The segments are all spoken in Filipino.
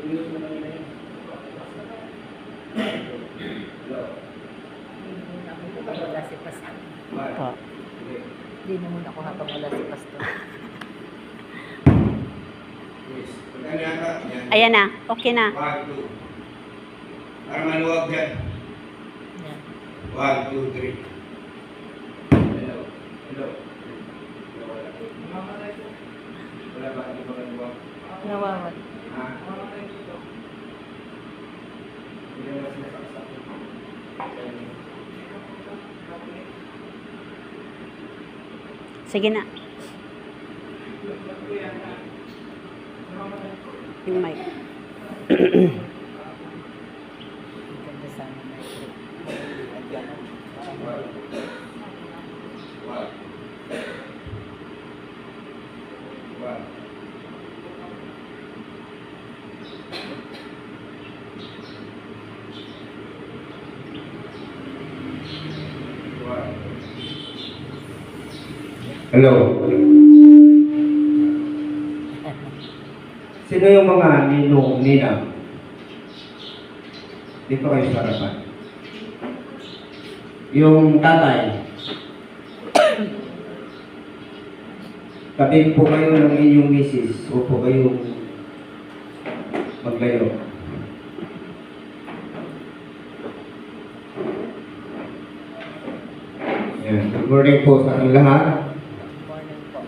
Wala si Pastor. Po. Hindi naman ako habang wala si Pastor. Ayan na. Okay na. 1, 2. Para maluwag dyan. Yan. 1, 2, 3. Hello. Hello. Wala ba? Hindi ba maluwag? Nawawal. Ha? Hindi naman sinasaksak. Sige na. Yung mic. Ganda sana na ito. Hello. Sino yung mga ninong, ninang? Dito kayo sa harapan. Yung tatay. Tabi po kayo ng inyong misis. Upo kayo maglayo. Yan. Good morning po sa ating lahat. Morning po.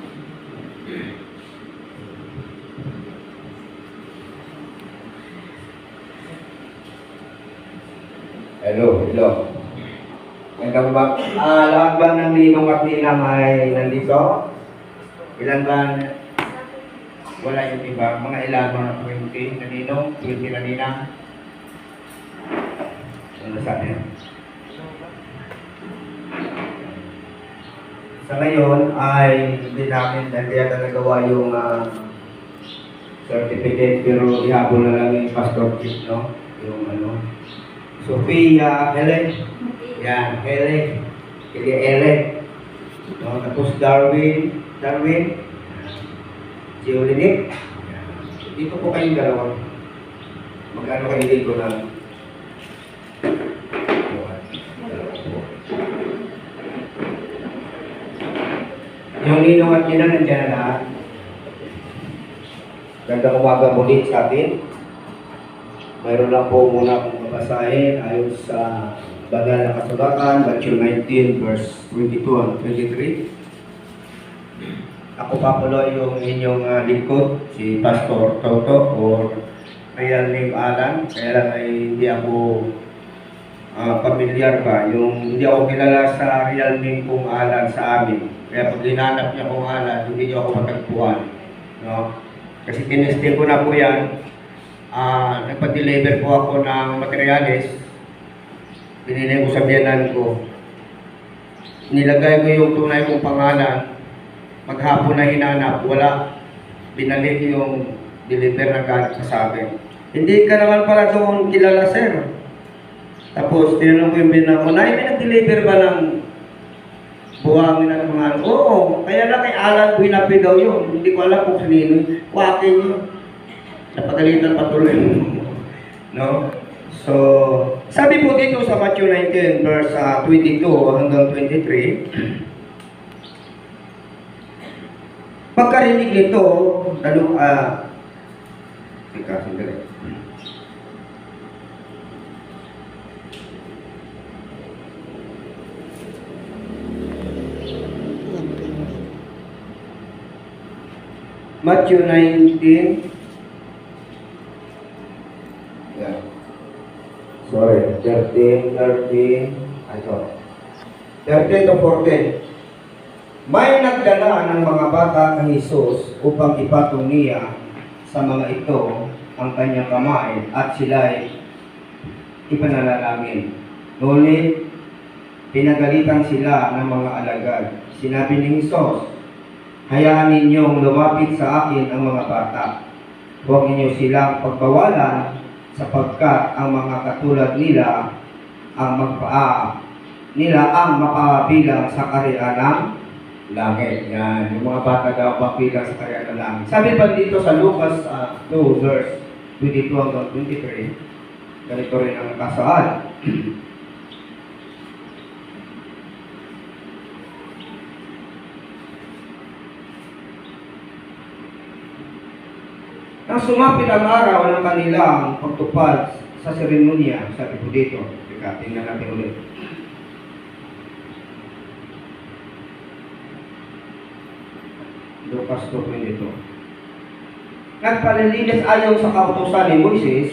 Hello, hello. Magandang ba? Lahat ba ng ninong at ninang ay nandito? Ilan ba? Wala yung iba. Mga ilan, mga 20 na ninong, 20 na ninang. Ano sabi? Sa ngayon ay hindi namin kaya nagawa yung certificate pero ihabol na lang yung pastor kit, no? Yung ano. Sophia, Helen. Yan, Helen. Kaya Helen. No, tapos Darwin. Giolinik. Dito po kayong dalawa. Magkano kayo dito lang? Yung ninong at ninang nandiyan na lahat. Gandang umaga muli sa atin. Mayroon lang po muna akong babasahin ayon sa banal na kasulatan, Matthew 19, verse 22 and 23. Ako pa po yung inyong lingkod, si Pastor Toto or real name Alan. Kaya lang ay hindi ako pamilyar ba. Hindi ako kilala sa real name kong Alan sa amin. Kaya pag linanap niya kong Alan, hindi niyo ako matagpuan. No? Kasi tinesting ko na po yan. Nagpa-deliver po ako ng materialis. Binili ko sa biyanan ko. Nilagay ko yung tunay kong pangalan. Maghapon na hinanap, wala. Binalik yung deliver na galing sa akin. Hindi ka naman pala doon kilala, sir. Tapos, tinanong ko yung biyanan ko, may nag-deliver ba ng buhangin at mga ano? Oo, kaya lang kay Alan Buinapi daw yun. Hindi ko alam kung kanino. Kuwakin yun. Napagalitan patuloy. No? So, sabi po dito sa Matthew 19 verse 22 hanggang 23, pagkarinig nito, sandali. Matthew 19. Yeah. Sorry, 13, sorry. 13 to 14. May nagdala ng mga bata kay Jesus upang ipatong niya sa mga ito ang kanyang kamay at sila'y ipanalangin. Ngunit pinagalitan sila ng mga alagad. Sinabi ni Jesus, hayaan ninyong lumapit sa akin ang mga bata. Huwag ninyo silang pagbawalan sapagkat ang mga katulad nila ang mapabilang sa kaharian ng langit. Yan, yung mga bata daw mapabilang sa kaharian ng langit. Sabi pa dito sa Lucas 2 verse 22 hanggang 23, ganito rin ang nakasaad. Nang sumapit ang araw ng kanilang pagtupad sa seremonya, sabi po dito, tingnan natin ulit. Lucas 2:22. Nagpalilinis ayon sa kautusan ni Moises,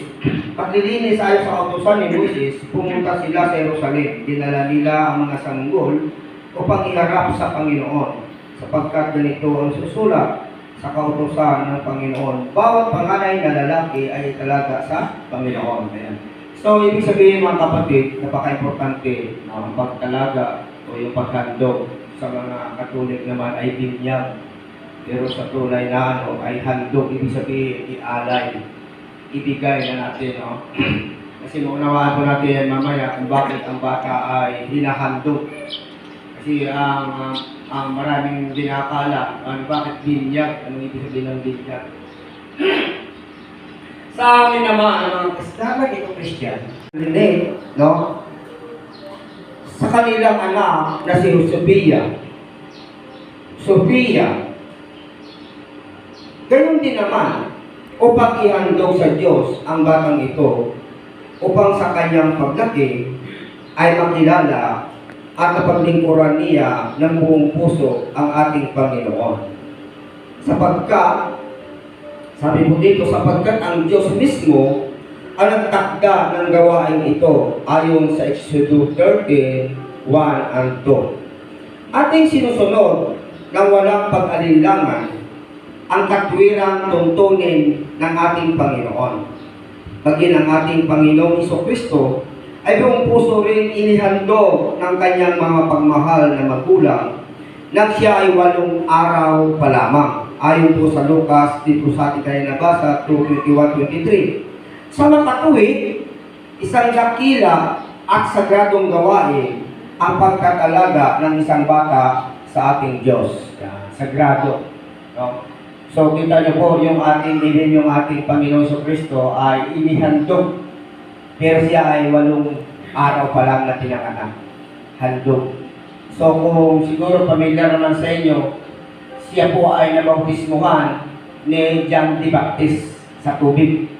paglilinis ayon sa kautusan ni Moises, pumunta sila sa Jerusalem. Dinala nila ang mga sanggol upang iharap sa Panginoon, sapagkat ganito ang susulat sa kautusan ng Panginoon. Bawat panganay na lalaki ay talaga sa Panginoon. Ayan. So, ibig sabihin mga kapatid, napaka-importante ang pagtalaga o yung paghandog sa mga Katolik naman ay binyag. Pero sa tunay na ay handog, ibig sabihin, ialay, ibigay na natin. No? Kasi maunawaan po natin mamaya kung bakit ang bata ay hinahandog. Kasi ang maraming dinakala, bakit binyag? Anong ibig sabihin ng binyag? Sa amin naman, ang mga itong Christian, hindi, no? Sa kanilang anak na si Sophia, gayon din naman, upang ihandog sa Diyos ang batang ito, upang sa kanyang paglaki ay makilala at napaglingkuran niya ng buong puso ang ating Panginoon. Sapagkat, sabi po dito, sapagkat ang Diyos mismo ang nagtakda ng gawain ito ayon sa Exodus 13:1 and 2. Ating sinusunod ng walang pag-alinlangan ang katwirang tuntunin ng ating Panginoon. Maging ang ating Panginoong Jesucristo ay buong puso rin inihandog ng kanyang mga pagmahal na magulang nang siya ay 8 araw pa lamang. Ayon po sa Lucas, dito sa ating kanina nabasa, 2:21-23. Sa makatuwid, isang dakila at sagradong gawain ang pagkatalaga ng isang bata sa ating Diyos. Sagrado. No? So, kita niyo po, yung ating Panginoon Jesucristo ay inihandog. Pero siya ay 8 araw pa lang na tinanganak. Handog. So, kung siguro pamilyar naman sa inyo, siya po ay nabautismuhan ni John the Baptist sa tubig.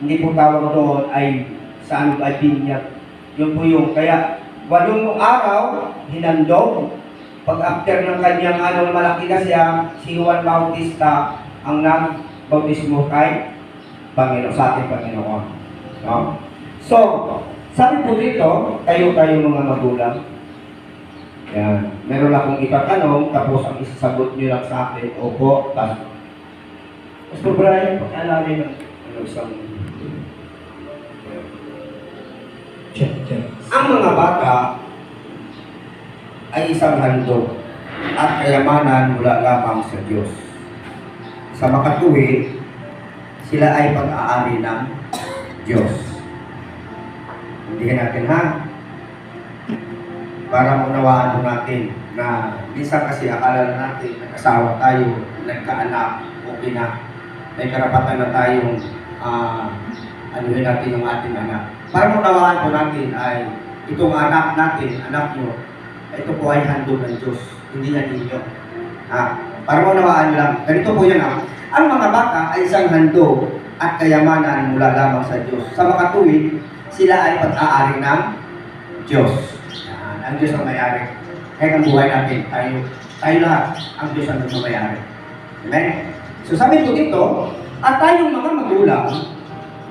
Hindi po tawag doon ay sa ano ay binyag. Yun po yung, kaya 8 araw, hinandog. Pag after ng kanyang malaki na siya, si Juan Bautista ang nag-bautismo kay Panginoon, sa ating Panginoon. No? So, sabi po dito, tayo mga magulang. Yan. Meron akong itatanong, tapos ang isasagot nyo lang sa akin, opo, tapos. Pastor Brian, pag-alala ng isang. Ang mga bata ay isang handog at kayamanan mula lamang sa Diyos. Sa makatuwid, sila ay pag-aari ng Diyos. Hindi natin para maunawaan po natin na minsan kasi akala natin nag-asawa tayo, nagkaanak, okay na, may karapatan na tayong anuhin natin yung ating anak. Para maunawaan po natin ay itong anak natin, anak nyo, ito po ay handog ng Diyos, hindi na ninyo. Para maunawaan lang, ganito po yan ang mga bata ay isang handog at kayamanan mula lamang sa Diyos. Sa makatuwid, sila ay pag-aari ng Diyos. Ang Diyos ang may-ari. Kaya ang buhay natin, tayo lahat, ang Diyos ang may-ari. Amen? So sabi po dito, at tayong mga magulang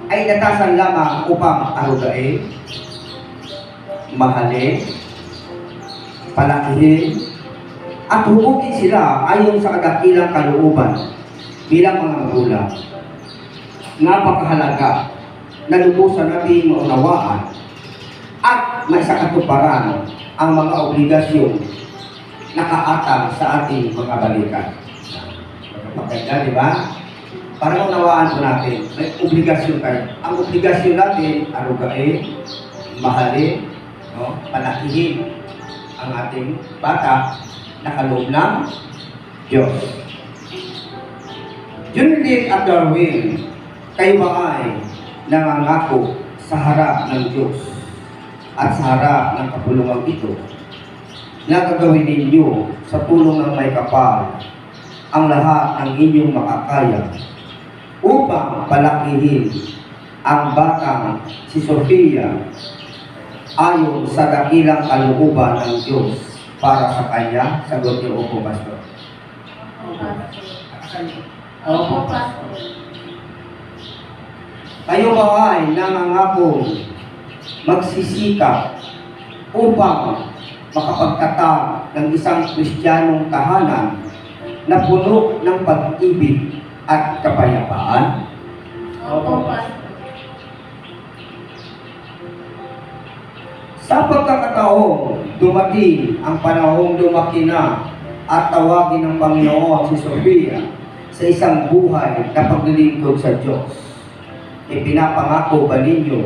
ay natasan lamang upang arugain, mahalin, palakihin, at hubugin sila ayon sa kadakilang kalooban bilang mga magulang. Napakahalaga na lubusan natin maunawaan at may sakatuparan ang mga obligasyon na kaatang sa ating mga balikan. Magkapaganda, di ba? Para maunawaan po natin, may obligasyon tayo. Ang obligasyon natin, arugain, mahalin, no? Palakihin ang ating bata na kaloob ng Diyos. Junilin at Darwin, kayo ba ay nangangako sa harap ng Diyos at sa harap ng kapulungan ito na gagawin ninyo sa tulong ng may kapal ang lahat ng inyong makakaya upang palakihin ang batang si Sofia ayon sa dakilang kalooban ng Diyos para sa kanya? Sagot niyo, opo, Pastor. Opo, Pastor. Kayo ba ay nangangako magsisikap upang makapagtatag ng isang Kristiyanong tahanan na puno ng pag-ibig at kapayapaan? Opo, Pastor. Sa pagkakataong dumating ang panahong lumaki na at tawagin ng Panginoon si Sofia sa isang buhay na paglilingkod sa Diyos, ipinapangako ba ninyo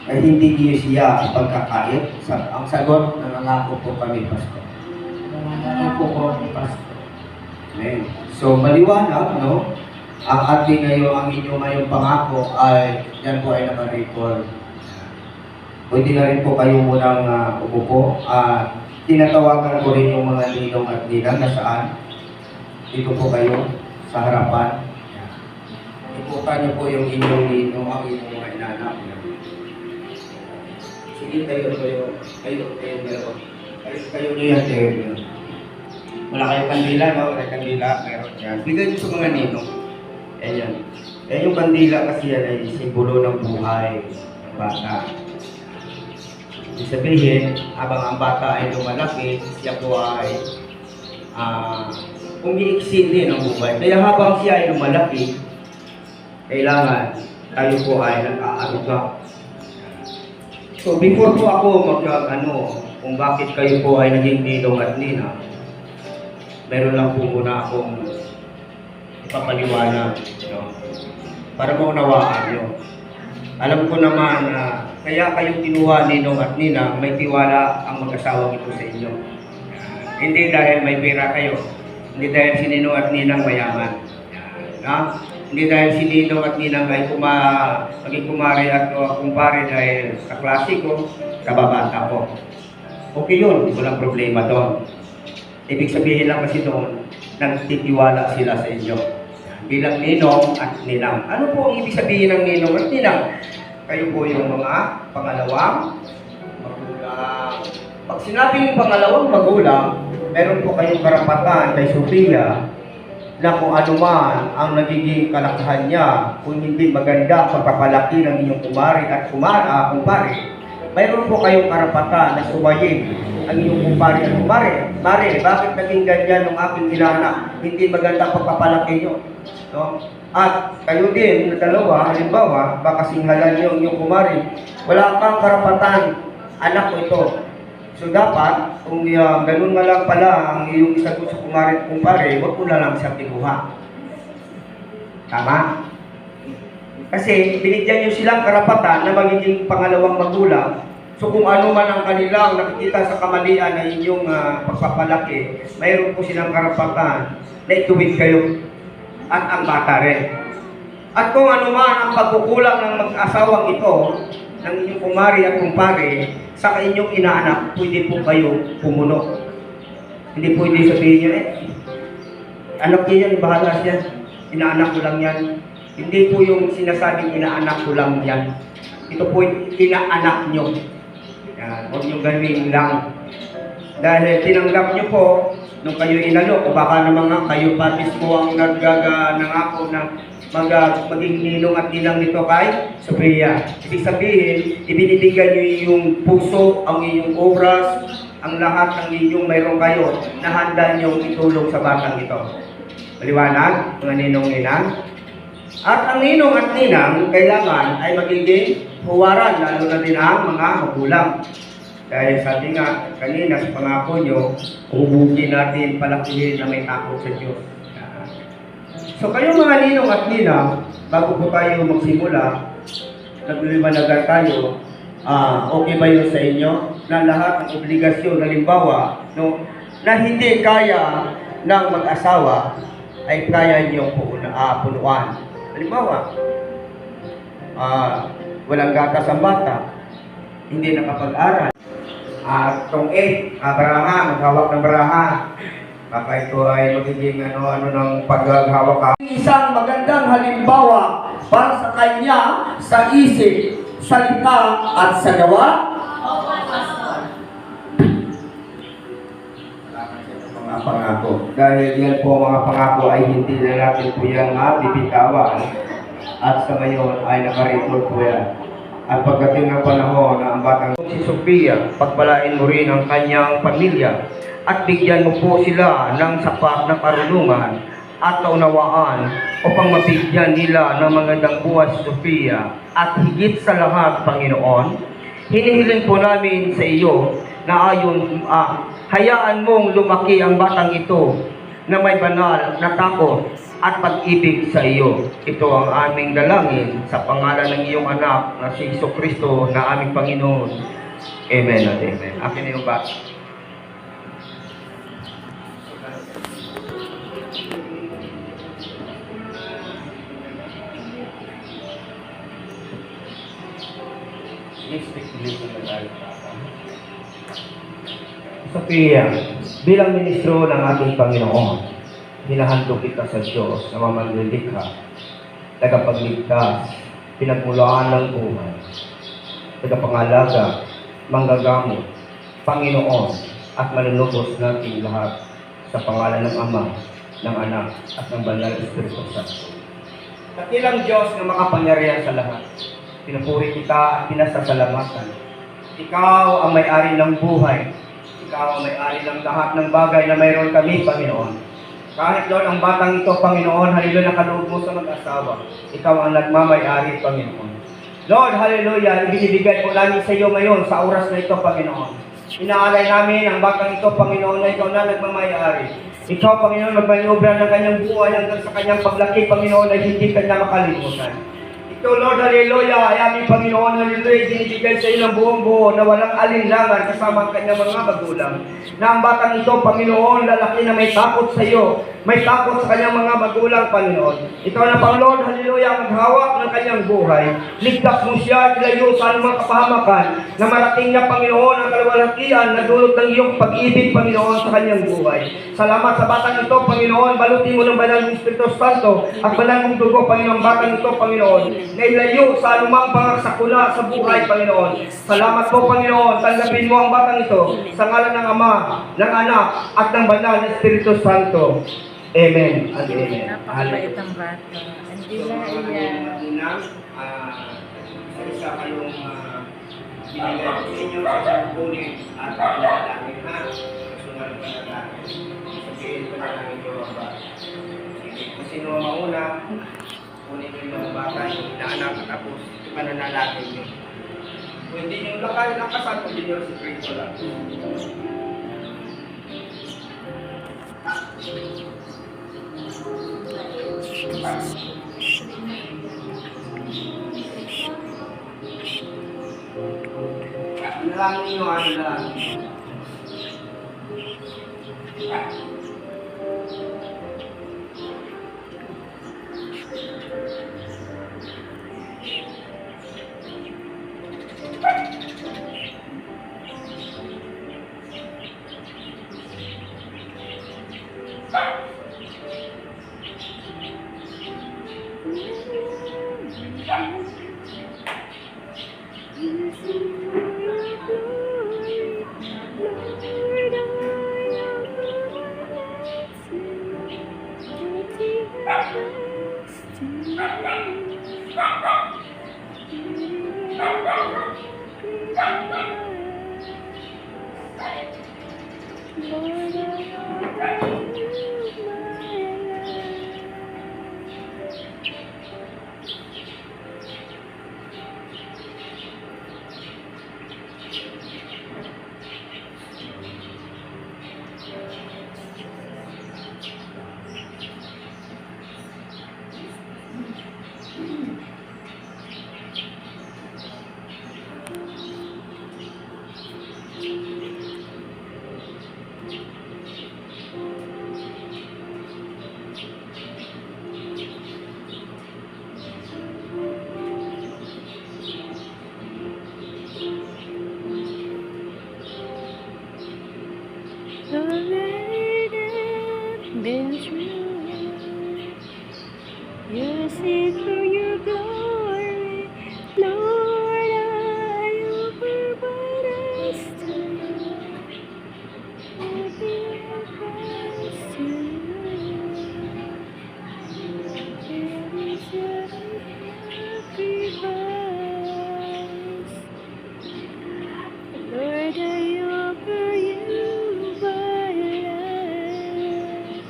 na hindi niyo siya ipagkakait? Ang sagot, nangangako po kami, Pastor. Nangangako po kami, Pastor. Amen. So, maliwanag, no? Ang ating ngayon, ang inyong ngayong pangako ay, yan po ay naka-record. Pwede na rin po kayo munang umupo. Tinatawagan ko rin yung mga ninong at ninang na saan. Dito po kayo sa harapan. Ipukan niyo po yung inyong ninong, ang inyong mga inanak. Sige, kayo dalawa. Kayo nyo yan, kayo nyo. Wala kayong kandila, no? Wala kandila, meron yan. Bigay nyo sa mga ninong. Ayan. Ayan yung kandila kasi yan ay simbolo ng buhay ng bata. Ibig sabihin, habang ang bata ay lumalaki, siya po ay umiiksin din ang buhay. Kaya habang siya ay lumalaki, kailangan tayo po ay nag-aaruga. So before po ako kung bakit kayo po ay naging ninong at nina, meron lang po muna akong ipapaliwanag, no? Para maunawaan nyo. Alam ko naman na kaya kayong kinuha ninong at nina, may tiwala ang mag-asawang ito sa inyo. Hindi dahil may pera kayo, hindi dahil si ninong at ninang mayaman. Hindi dahil si ninong at ninang ay maging kumare at kumpare dahil sa klasiko, sa babata ko. Okay yun, walang problema doon. Ibig sabihin lang kasi doon, nagtitiwala sila sa inyo. Bilang ninong at ninang. Ano po ang ibig sabihin ng ninong at ninang? Kayo po yung mga pangalawang magulang. Pag sinabing pangalawang magulang, meron po kayong karapatan kay Sofia na kung ano man ang nagiging kalakahan niya, kung hindi maganda pagpapalaki ng inyong kumari at kumpare, mayroon po kayong karapatan na suwayin ang inyong kumpare at kumpare. Mare, bakit naging ganyan ng aking inanak? Hindi maganda pagpapalaki nyo. No? At kayo din na dalawa, halimbawa, baka singhalan nyo ang inyong kumari. Wala kang karapatan, anak ko ito. So dapat, kung ganun nga lang pala ang iyong isagot sa kumari at kumpare, huwag mo na lang siya kinuha. Tama? Kasi binigyan nyo silang karapatan na magiging pangalawang magulang. So kung ano man ang kanilang nakikita sa kamalian na inyong pagpapalaki, mayroon po silang karapatan na ituwid kayo at ang bata rin. At kung ano man ang pagkukulang ng mag-asawang ito, ng inyong kumari at kumpare, sa inyong inaanak, pwede po kayo pumuno. Hindi pwede sabihin nyo, anak niya yan, bahala siya. Inaanak ko lang yan. Hindi po yung sinasabing inaanak ko lang yan. Ito po yung inaanak nyo. Yan, huwag nyo gawin lang. Dahil tinanggap nyo po, nung kayo inalok, o baka naman nga kayo pa mismo ang nangako na maging ninong at ninang nito kay Sofia. Ibig sabihin, ibinibigay nyo yung puso, ang inyong oras, ang lahat ng inyong mayroon kayo na handa nyo itulong sa batang ito. Maliwanag, mga ninong ninang. At ang ninong at ninang kailangan ay magiging huwaran, lalo na din ang mga magulang. Dahil sabi nga kanina sa pangako nyo, hubukin natin palakihin na may takot sa Diyos. So kayo mga ninong at ninang, bago po tayo magsimula, nagliliwanagan tayo, okay ba yun sa inyo? Na lahat ng obligasyon, halimbawa, no, na hindi kaya ng mag-asawa, ay kaya niyong punuan. Halimbawa, walang gatas ang bata, hindi nakapag-aral. At itong 8, baraha, maghawak ng baraha. Baka ito ay magiging ano ng paghawak ka. Isang magandang halimbawa para sa kanya sa isip, salita at sa gawa. Mga pangako. Dahil yan po mga pangako ay hindi na natin po yan bibitawan. At sa ngayon ay nakarecord po yan. At pagdating ng panahon na ang batang si Sophia, pagpalain mo rin ang kanyang pamilya at bigyan mo po sila ng sapat na karunungan at kaunawaan upang mabigyan nila ng magandang buhay si Sophia. At higit sa lahat, Panginoon, hinihiling po namin sa iyo na hayaan mong lumaki ang batang ito na may banal na takot at pag-ibig sa iyo. Ito ang aming dalangin sa pangalan ng iyong anak na si Jesucristo na aming Panginoon. Amen at amen. Akin na yung bata. Sophia, bilang ministro ng ating Panginoon, hinahandog kita sa Diyos na mamanlilikha, tagapagligtas, pinagmulaan ng buhay, tagapangalaga, manggagamot, Panginoon, at manunubos natin lahat sa pangalan ng Ama, ng Anak, at ng Banal na Espiritu Santo. Dakilang Diyos na makapangyarihan sa lahat, pinupuri kita at pinasasalamatan. Ikaw ang may-ari ng buhay. Ikaw ang may-ari ng lahat ng bagay na mayroon kami, Panginoon. Kahit Lord, ang batang ito, Panginoon, hallelujah, nakaloob mo sa mag-asawa. Ikaw ang nagmamay-ari, Panginoon. Lord, hallelujah, ibinibigay po namin sa iyo ngayon sa oras na ito, Panginoon. Inaalay namin ang batang ito, Panginoon, na ikaw na nagmamay-ari. Ikaw, Panginoon, magmaniobra ng kanyang buhay hanggang sa kanyang paglaki, Panginoon, ay hindi kanya makalimutan. Ito, Lord, hallelujah, ay aming Panginoon, hallelujah, binibigay sa iyo ng buong buo na walang alinlangan kasama ang kanyang mga magulang. Na ang batang ito, Panginoon, lalaki na may takot sa iyo, may takot sa kanyang mga magulang, Panginoon. Ikaw na pang Lord, hallelujah, maghawak ng kanyang buhay. Ligtas mo siya, ilayo sa anumang kapahamakan, na marating niya, Panginoon, ang kalawalatian na dulot ng iyong pag-ibig, Panginoon, sa kanyang buhay. Salamat sa batang ito, Panginoon, balutin mo ng banal ng Espiritu Santo at banal mong dugo, Panginoon, batang ito, Panginoon, na ilayo sa anumang pangagsakula sa buhay, Panginoon. Salamat po, Panginoon, tanggapin mo ang batang ito sa ngalan ng Ama, ng Anak, at ng banal na Espiritu Santo. Amen at amen. Napakabait ang bata. Hindi na iya. Isa kayong binigay ko sa inyo sa pagkunin at panalangin ha. Sunod pa na natin. Sabihin pa na namin yung mga bata. Sige, kung sino ang mauna, kunin yung mga bata, yung inaanak at tapos pananalangin nyo. Kung hindi nyo lakasan, kung hindi nyo si Cristo lang. Nalangin nyo, ano lang. Use it for your glory, Lord. I offer my rest to you. Every request to you. Every sacrifice. Lord, I offer you my life.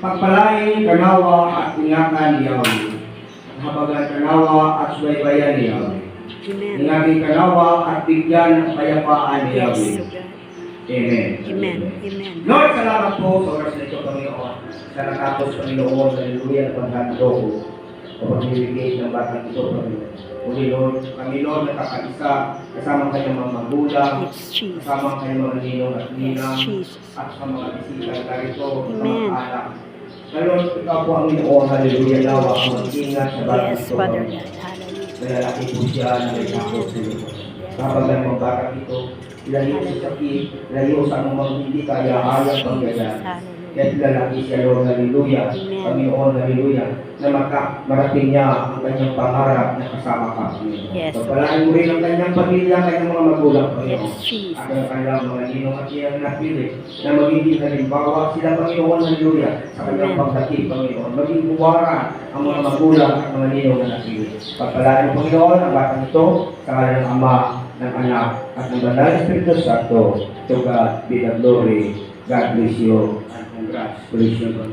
Pagpalain, kanawa at ingatan ni Yahweh. Habagan kanawa at subaybayan ni Yahweh. Amen. Ingatan kanawa at bigyan ng kapayapaan ni Yes, Yahweh. O God. Amen. Amen. Amen. Lord, salamat po sa oras na ito, Panginoon. Sa natapos, Panginoon, hallelujah, ang paghahando ko o pagbibigay ng batang ito, Panginoon. Uli, Lord, kami, Lord, nakakaisa, kasama ang kanyang mga magulang, Yes, Jesus. kasama ang kanyang mga ninong at ninang, Yes, Jesus. at sa mga bisita na rito, sa Amen. mga anak. Na Lord, ikaw po ang Ginoo, hallelujah, nawa ang mag-ingat sa batang Yes, ito, Father Panginoon. God. Hallelujah. Kaya laki po siya na may takot sa iyo. Kapag ang mga batang ito, ilayo sa sakit, ilayo sa mga hindi kaya-aya pang ganyan. Hallelujah. Kaya lalaki siya, Lord, hallelujah, Amen. Panginoon, hallelujah, na marating niya ang kanyang pangarap na kasama ka, Panginoon. Yes. Pagpalaan mo rin ang kanyang pamilya, kanyang mga magulang, Panginoon. Yes, Jesus. At ang kanyang mga ninong at iyang napili na magiging halimbawa sila, Panginoon, hallelujah, sa kanyang Amen. pagdating, Panginoon. Maging buwara ang mga magulang at mga ninong na napili. Pagpalaan mo, Panginoon, ang batang ito sa ngalan ng Ama, ng Anak, at ng Banal na Espiritu Santo. To God be the glory. God bless you. And congrats. Praise you, Lord.